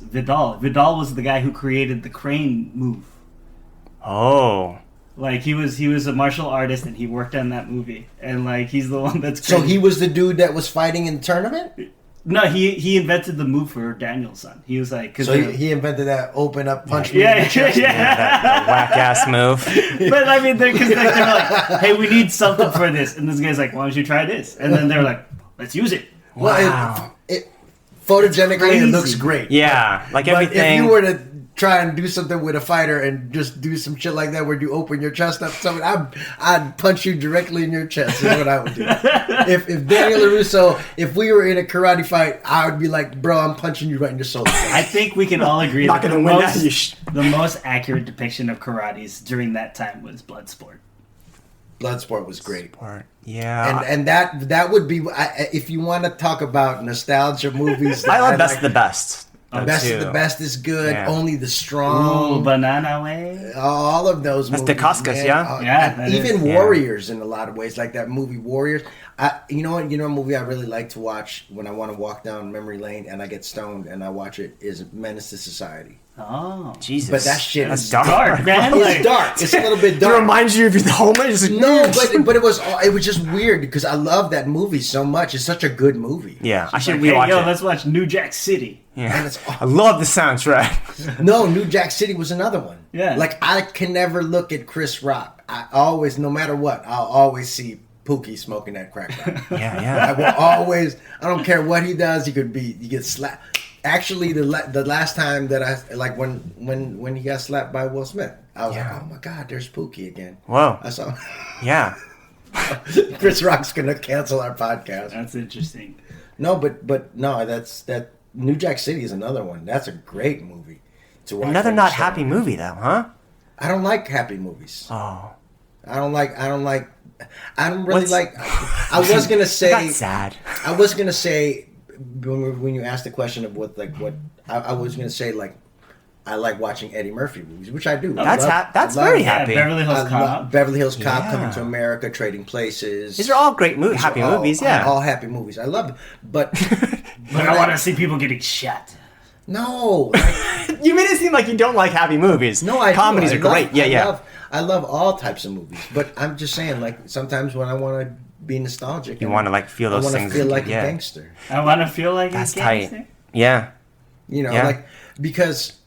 Vidal. Vidal was the guy who created the crane move. Oh, Like he was a martial artist, and he worked on that movie, and like he's the one that's. So crazy. he was the dude that was fighting in the tournament? No, he invented the move for Daniel's son. He was like, cause So he invented that open up punch move. yeah, in the chest? that whack ass move. But I mean, because they're like, hey, we need something for this, and this guy's like, why don't you try this? And then they're like, let's use it. Well, Wow. it photogenically, Crazy. it looks great. Yeah, like But everything. if you were to try and do something with a fighter and just do some shit like that where you open your chest up, something, I'd punch you directly in your chest. Is what I would do. if Daniel LaRusso, if we were in a karate fight, I would be like, bro, I'm punching you right in your soul. I think we can all agree Not that gonna win that, you the most accurate depiction of karates during that time was Bloodsport. Bloodsport was great. Yeah. And that would be, if you want to talk about nostalgia movies. I love like, Best of the Best. Best too. of the Best is good. Yeah. Only the Strong. Ooh, Banana Way. All of those That's movies. Dacascos, man. yeah? Yeah, that even is, yeah. Warriors in a lot of ways, like that movie Warriors. You know what? You know a movie I really like to watch when I want to walk down memory lane and I get stoned and I watch it is Menace to Society. Oh, Jesus. But that shit That's is dark, man. It's Like, dark. It's a little bit It dark. reminds you of your homies. No, but it was just weird because I love that movie so much. It's such a good movie. Yeah, I should like, hey, rewatch yo, it. let's watch New Jack City. Yeah. And it's I love the soundtrack. No, New Jack City was another one. Yeah. Like I can never look at Chris Rock. I always, no matter what, I'll always see Pookie smoking that crack pipe. Yeah, I yeah. will always. I don't care what he does. He gets slapped. Actually, the last time that I like when he got slapped by Will Smith, I was Yeah. like, oh my God, there's Pookie again. Whoa. I saw Yeah. Chris Rock's gonna cancel our podcast. That's interesting. No, but no, that New Jack City is another one. That's a great movie to watch. Another when not you're happy stoned. movie though, huh? I don't like happy movies. Oh. I don't really What's- like. I was gonna say. That's sad. I was gonna say when you asked the question of what I was gonna say like I like watching Eddie Murphy movies, which I do. That's I that's love- very Yeah, happy. Beverly Hills I love Cop. Beverly Hills Cop, Yeah. Coming to America, Trading Places. These are all great These are happy all- movies, yeah. all happy movies. I love them, but But I want to see people getting shot. No, You made it seem like you don't like happy movies. no, I comedies do. are great. Yeah. I love all types of movies, but I'm just saying, like sometimes when I want to be nostalgic, You want to like feel those I want things. to feel like yeah. a gangster. I want to feel like That's a gangster. tight. Yeah. You know, Yeah. like because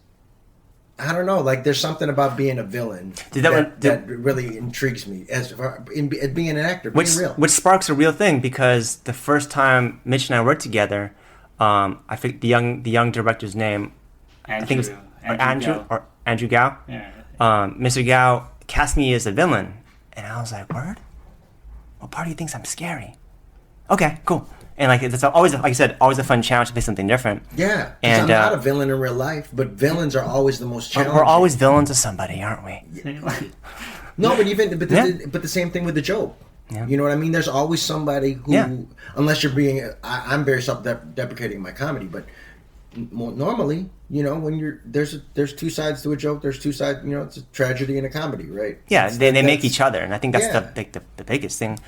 I don't know, like there's something about being a villain Did that that really intrigues me as far in being an actor, being real. Which sparks a real thing because the first time Mitch and I worked together, I think the young director's name, I think it was Andrew Gao. Yeah. Mr. Gao cast me as a villain, and I was like, "Word? What part of you thinks I'm scary?" Okay, cool. And like it's always, like I said, always a fun challenge to play something different. Yeah, And, I'm not a villain in real life, but villains are always the most challenging. We're always villains of somebody, aren't we? No, but even but Yeah. but the same thing with the joke. Yeah. You know what I mean? There's always somebody who, Yeah. unless you're being, I'm very self-deprecating in my comedy, but normally, you know, when there's two sides to a joke. There's two sides. You know, it's a tragedy and a comedy, right? Yeah, they make each other, and I think that's Yeah. the biggest thing.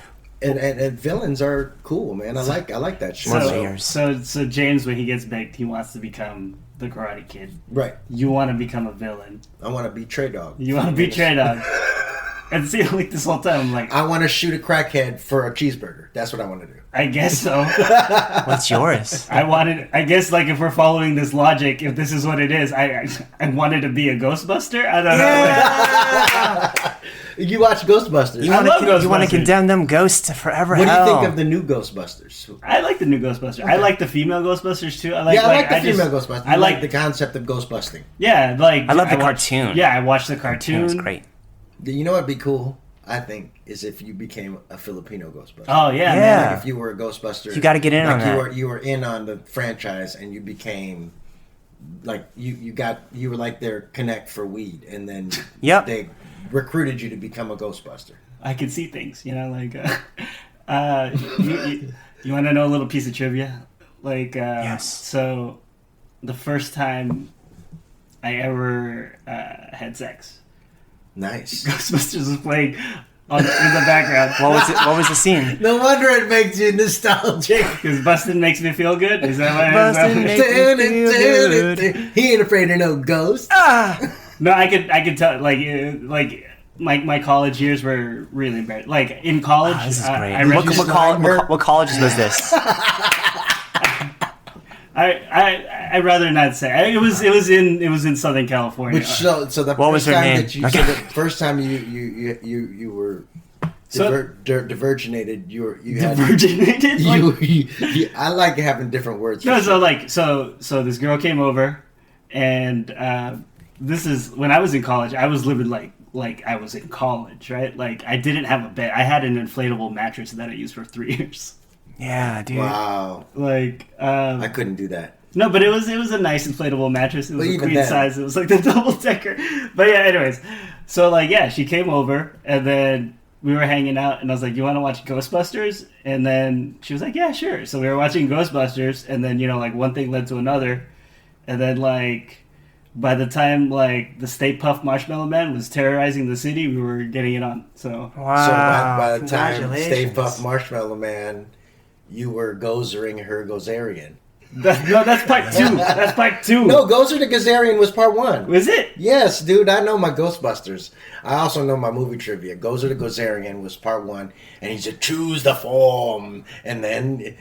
And villains are cool, man. I like that shit. One So, layers. so James, when he gets baked, he wants to become the Karate Kid. Right. You want to become a villain. I want to be Trey Dog. You want to be Trey Dog. And see, like this whole time, I'm like, I want to shoot a crackhead for a cheeseburger. That's what I want to do. I guess so. What's yours? I guess, like, if we're following this logic, if this is what it is, I wanted to be a Ghostbuster. I don't know. You watch Ghostbusters. You I want love to Ghostbusters. condemn them ghosts to forever What do you hell. think of the new Ghostbusters? I like the new Ghostbusters. I like the female Ghostbusters too. I like the female Ghostbusters. I like the concept of ghostbusting. Yeah, like I love the watched- cartoon. Yeah, I watched the It cartoon. was great. You know what'd be cool? I think is if you became a Filipino Ghostbuster. Oh yeah, Yeah. man. Like if you were a Ghostbuster, You gotta get in on that. You were in on the franchise, and you became like you were like their connect for weed, and then Yep. they recruited you to become a Ghostbuster. I can see things, you know, like you want to know a little piece of trivia? Like Yes. So the first time I ever had sex, Nice. Ghostbusters was playing in the background. What was the scene? No wonder it makes you nostalgic. Because busting makes me feel good. Is that why? Bustin' makes me feel good. He ain't afraid of no ghosts. No, I could tell. Like my college years were really embarrassing. Like in college, This is great. I read What colleges was this? Uh-huh. I'd rather not say. It was in Southern California. Which so the What was first her time name? that you so the first time you were diverginated, you had Virginated? Like- you I like having different words. No, for so shit. like so this girl came over, and this is when I was in college. I was living like I was in college, right? Like I didn't have a bed. I had an inflatable mattress that I used for 3 years. Yeah, dude. Wow, Like I couldn't do that. no, but it was a nice inflatable mattress. It was But a even queen then- size. It was like the double decker. But yeah, anyways, so like yeah, she came over and then we were hanging out, and I was like, "You want to watch Ghostbusters?" And then she was like, "Yeah, sure." So we were watching Ghostbusters, and then like one thing led to another, and then like by the time like the Stay Puft Marshmallow Man was terrorizing the city, we were getting it on. So Wow. So by the time Stay Congratulations. Puft Marshmallow Man, you were gozering her Gozerian. that's part two. That's part two. No, Gozer the Gozerian was part one. Was it? Yes, dude, I know my Ghostbusters. I also know my movie trivia. Gozer the Gozerian was part one, and he said, "Choose the form." And then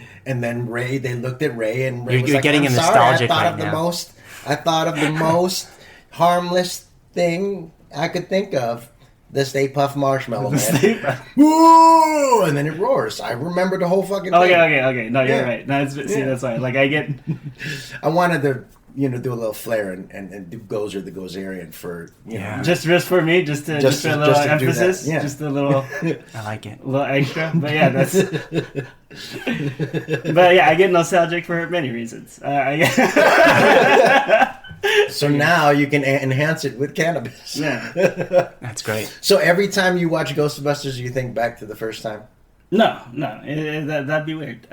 Ray, they looked at Ray, and Ray was You're like, getting "I'm him sorry, nostalgic I right now." I thought of the most harmless thing I could think of. The Stay Puft Marshmallow Man. Woo! And then it roars. I remember the whole fucking thing. Okay. No, you're Yeah. right. No, see, Yeah. that's why. Like I get. I wanted to, do a little flair and do Gozer the Gozerian for, Yeah. Just for me, just for a little to do that, emphasis, yeah. just a little I like it. extra. But yeah, that's. But yeah, I get nostalgic for many reasons. So now you can enhance it with cannabis. Yeah. That's great. So every time you watch Ghostbusters, you think back to the first time? No, that'd be weird.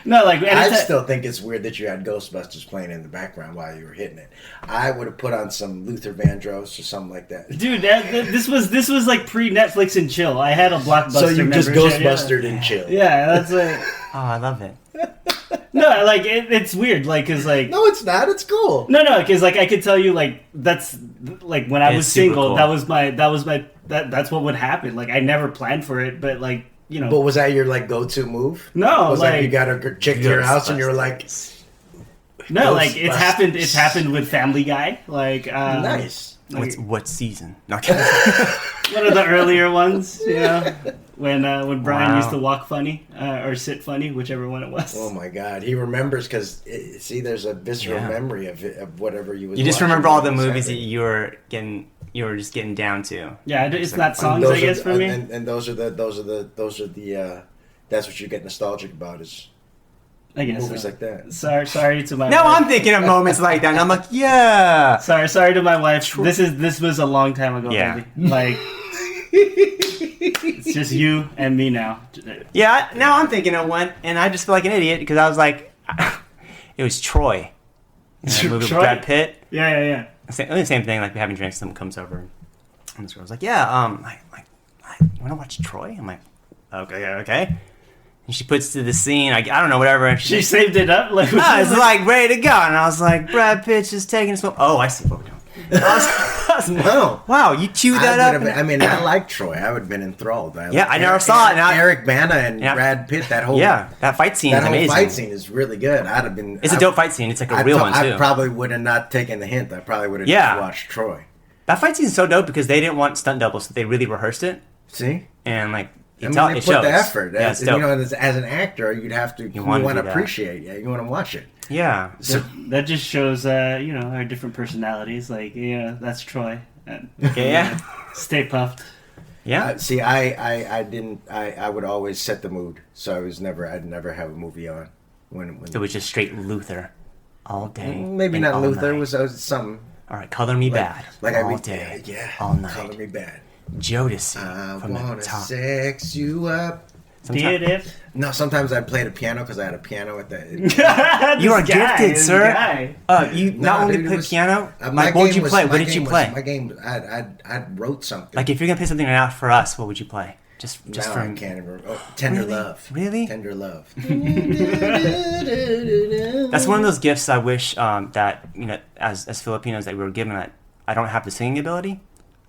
No, like I anytime- still think it's weird that you had Ghostbusters playing in the background while you were hitting it. I would have put on some Luther Vandross or something like that. dude, this was like pre Netflix and chill. I had a Blockbuster. So you just membership. Ghostbustered and chill. Yeah, that's like. Oh, I love it. No, like it's weird, like because like No, it's not. It's cool. no, because like I could tell you like that's like when I It's was super single, cool. that's what would happen. Like I never planned for it, but like But was that your like go-to move? No, was like you got a chick to your house and you're like, no, like it's Ghostbusters. happened with Family Guy, like nice. like, What season? No, I'm kidding. one of the earlier ones, when Brian Wow. used to walk funny or sit funny, whichever one it was. Oh my God, he remembers because see, there's a visceral Yeah. memory of whatever you was. You just watching remember all the when it was movies that happening. you were just getting down to. Yeah, it's not And songs, those I guess, are, for me. and those are the that's what you get nostalgic about is I guess movies so. like that. Sorry to my Now wife. I'm thinking of moments like that, and I'm like, yeah. Sorry to my wife. This was a long time ago, Yeah. baby. Like it's just you and me now. Yeah, now I'm thinking of one, and I just feel like an idiot because I was like, it was Troy. That movie with Troy? Brad Pitt. Yeah. Same thing, like we're having drinks, someone comes over, and this girl's like, yeah, you want to watch Troy? I'm like, okay. And she puts to the scene, I don't know, whatever. And She she's saved it up. Like it's like ready to go, and I was like, Brad Pitt's just taking a smoke. Oh, I see what we're doing. I was like, No. wow, you chewed that I up. would have been, I mean, I like Troy. I would have been enthralled. I never saw it. Now, Eric Bana and Yeah. Brad Pitt. That whole that fight scene that is whole amazing. fight scene is really good. I'd have been. It's a dope fight scene. It's like a real one too. I probably would have not taken the hint. I probably would have Yeah. just watched Troy. That fight scene is so dope because they didn't want stunt doubles, so they really rehearsed it, See, and like I it mean, tell- they it put shows. the effort. Yeah, it's you dope. know, as an actor, you'd have to. You wanna want do to that. appreciate. Yeah, you want to watch it. Yeah. So that just shows our different personalities. Like that's Troy. And, Okay, yeah. Stay puffed. Yeah. see, I didn't. I would always set the mood. So I'd never have a movie on when It was just straight Luther all day. maybe and not all Luther. night. It was something. All right, color me bad. Like all I mean, day. yeah, all night. Color me bad. Jodeci I from the wanna top. sex you up. Did it? No, sometimes I played a piano because I had a piano at the. You are This guy, gifted, this sir. guy. You No, not only dude, it play was- piano. my Like, what would game you play? What my did you game play? My game. I wrote something. Like, if you're gonna play something out for us, what would you play? Just now for I can't even. Oh, Tender Really? Love. Really? Tender Love. That's one of those gifts I wish that as Filipinos that we were given. That I don't have the singing ability.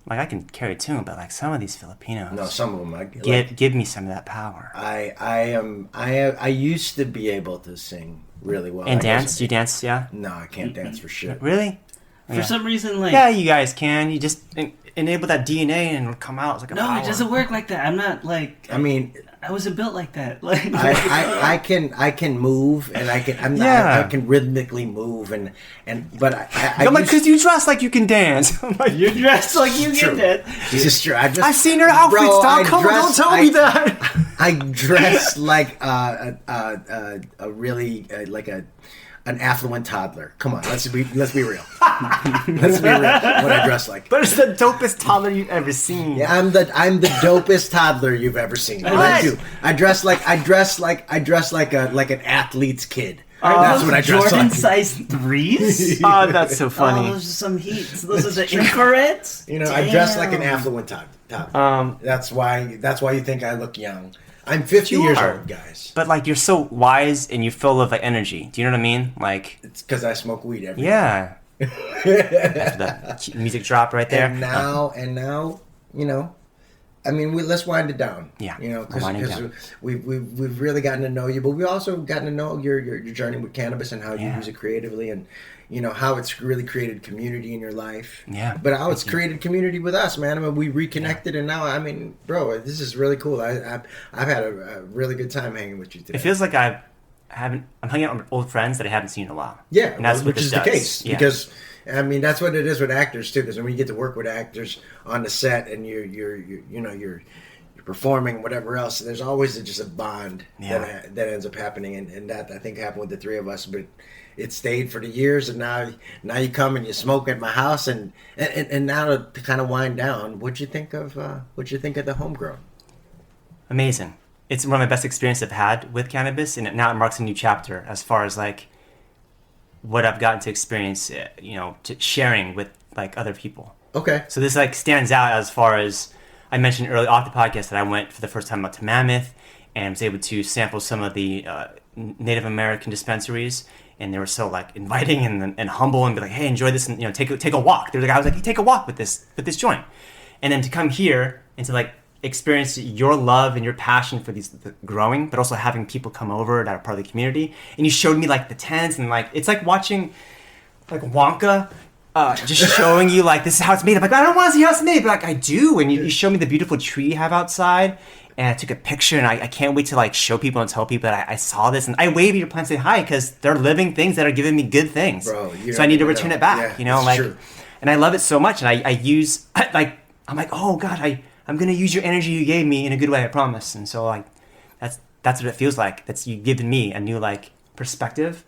Like I can carry a tune, but like some of these Filipinos, No, some of them. give me some of that power. I used to be able to sing really well. And I dance? wasn't- Do you dance? Yeah. No, I can't dance for shit. Really? For some reason, like Yeah, you guys can. You just enable that DNA and it'll come out. It's like a no, power. it doesn't work like that. I'm not like. I mean, I wasn't built like that. Like I can move and I can rhythmically move but I I'm like, used- because you dress like you can dance. I'm like, you're dressed like you True. get that. This is true. I've seen her outfits. Bro, Stop, I come on, don't dress- tell me that. I dress like a really like an affluent toddler. Come on, let's be real. Let's be real. What I dress like. But it's the dopest toddler you've ever seen. Yeah, I'm the dopest toddler you've ever seen. I What? do. I dress like an athlete's kid. Are That's those what I dress Jordan like. size 3s? Oh, that's so Oh, funny. those are some heats. Those are the infrareds. You know, I dress like an Damn. affluent toddler. That's why you think I look young. I'm 50 You years are. old, guys. But like, you're so wise and you're full of like energy. Do you know what I mean? Like, It's because I smoke weed every day. yeah. That's that music drop right there. And now, you know, I mean, let's wind it down. Yeah, you know, we're winding because down. we've really gotten to know you, but we also gotten to know your journey with cannabis and how you Yeah. use it creatively, and you know how it's really created community in your life. Yeah, but how it's created community with us, man. I mean, we reconnected, and now, I mean, bro, this is really cool. I've had a really good time hanging with you today. It feels like I'm hanging out with old friends that I haven't seen in a while. Yeah, and that's what which this is the does. case Yeah. because I mean that's what it is with actors too. Because when you get to work with actors on the set and you're performing whatever else, there's always just a bond Yeah. that ends up happening, and that I think happened with the three of us. But it stayed for the years, and now you come and you smoke at my house, and now to kind of wind down. What'd you think of the homegrown? Amazing. It's one of my best experiences I've had with cannabis, and now it marks a new chapter as far as like what I've gotten to experience, to sharing with like other people. Okay. So this like stands out as far as I mentioned earlier off the podcast that I went for the first time out to Mammoth and was able to sample some of the Native American dispensaries, and they were so like inviting and humble, and be like, hey, enjoy this, and take a walk. They were like, I was like, hey, take a walk with this joint, and then to come here and to like experience your love and your passion for the growing, but also having people come over that are part of the community. And you showed me like the tents, and like it's like watching like Wonka. Just showing you like this is how it's made. I'm like, I don't want to see how it's made, but like I do. And you show me the beautiful tree you have outside, and I took a picture, and I can't wait to like show people and tell people that I saw this, and I wave at your plant, say hi, because they're living things that are giving me good things. Bro, so I need to return it back, like, true. And I love it so much, and I'm like, oh God, I'm gonna use your energy you gave me in a good way, I promise. And so like that's what it feels like. That's you given me a new like perspective,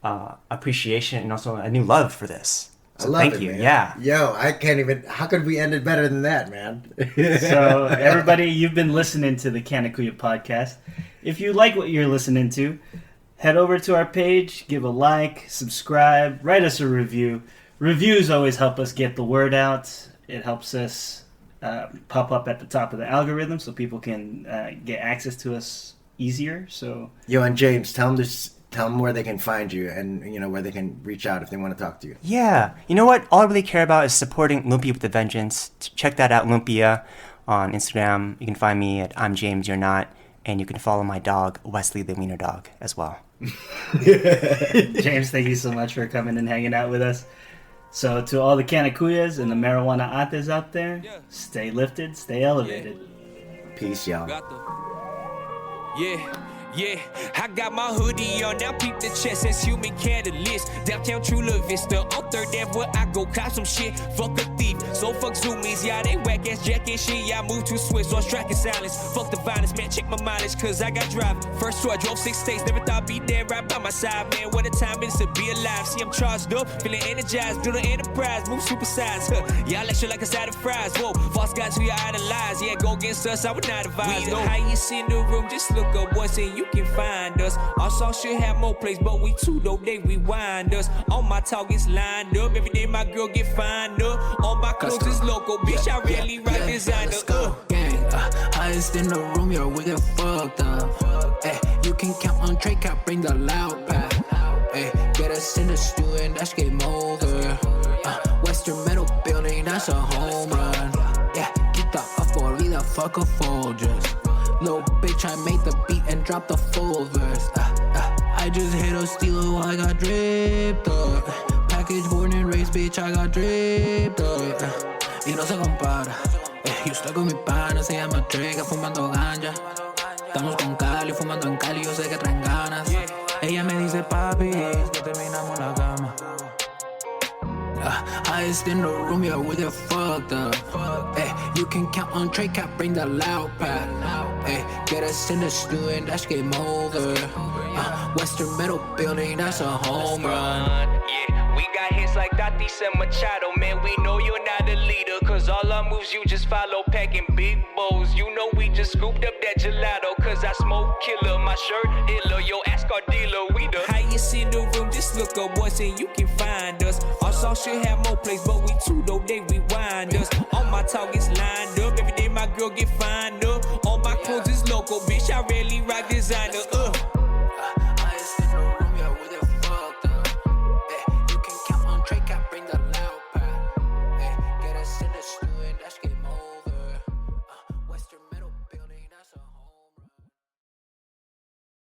appreciation, and also a new love for this. So I love thank it, you. man. Yeah. Yo, I can't even. How could we end it better than that, man? So, everybody, you've been listening to the Canna Kuyas podcast. If you like what you're listening to, head over to our page, give a like, subscribe, write us a review. Reviews always help us get the word out. It helps us pop up at the top of the algorithm so people can get access to us easier. So, Yo, and James, tell them where they can find you, and where they can reach out if they want to talk to you. Yeah. You know what? All I really care about is supporting Lumpia with a Vengeance. Check that out, Lumpia, on Instagram. You can find me at I'm James You're Not, and you can follow my dog, Wesley the Wiener Dog, as well. James, thank you so much for coming and hanging out with us. So to all the Canna Kuyas and the marijuana ates out there, stay lifted, stay elevated. Peace, y'all. Yeah, I got my hoodie on, now peep the chest as human catalyst. Downtown Chula Vista, on 3rd Ave where I go cop some shit. Fuck a thief, so fuck zoomies, yeah, they whack ass jacket shit. Yeah, I move too swift, so I striking silence. Fuck the violence, man, check my mileage, cause I got drive. First tour, I drove 6 states, never thought I'd be there right by my side, man. What a time it is to be alive. See, I'm charged up, feeling energized, build an enterprise, move supersize. Yeah, I lecture like a side of fries. Whoa, false guys who you idolize. Yeah, go against us, I would not advise. We the highest in the room, just look up once and you can find us. Our song should have more plays, but we too dope, they rewind us. All my targets lined up, every day my girl get fined up. All my clothes is local, bitch, I really rock designer. Gang, highest in the room, yo, we get fucked up. Ay, you can count on Trey, can't bring the loud pack. Ay, get us in the stew and that's game over. Western Metal Building, that's a home run. Yeah, get the up or leave the fuck a Folgers. Little bitch, I made the beat and dropped the full verse. I just hit a steelo, I got dripped up. Package born and raised, bitch, I got dripped up. Y no se compara. Yo estoy con mi pana, se llama Trega, fumando ganja. Estamos con Cali, fumando en Cali, yo sé que traen ganas. Ella me dice, papi, que terminamos la cama. Highest in the room, yeah, we get fucked up. Ay, you can count on Trey, can't bring the loud pack. Ay, get us in the stew and that's game over. Western Metal Building, that's a home run. Yeah, we got hits like Tatis and Machado. Man, we know you're not a leader, cause all our moves you just follow, packing big bowls. You know we just scooped up that gelato, cause I smoke killer. My shirt iller, yo, ask our dealer. We the highest in the room, just look up once and you can find us. Our song should have more plays, but we too dope, they rewind us. All my targets lined up, every day my girl get fined up. All my clothes is local, bitch, I rarely rock designer.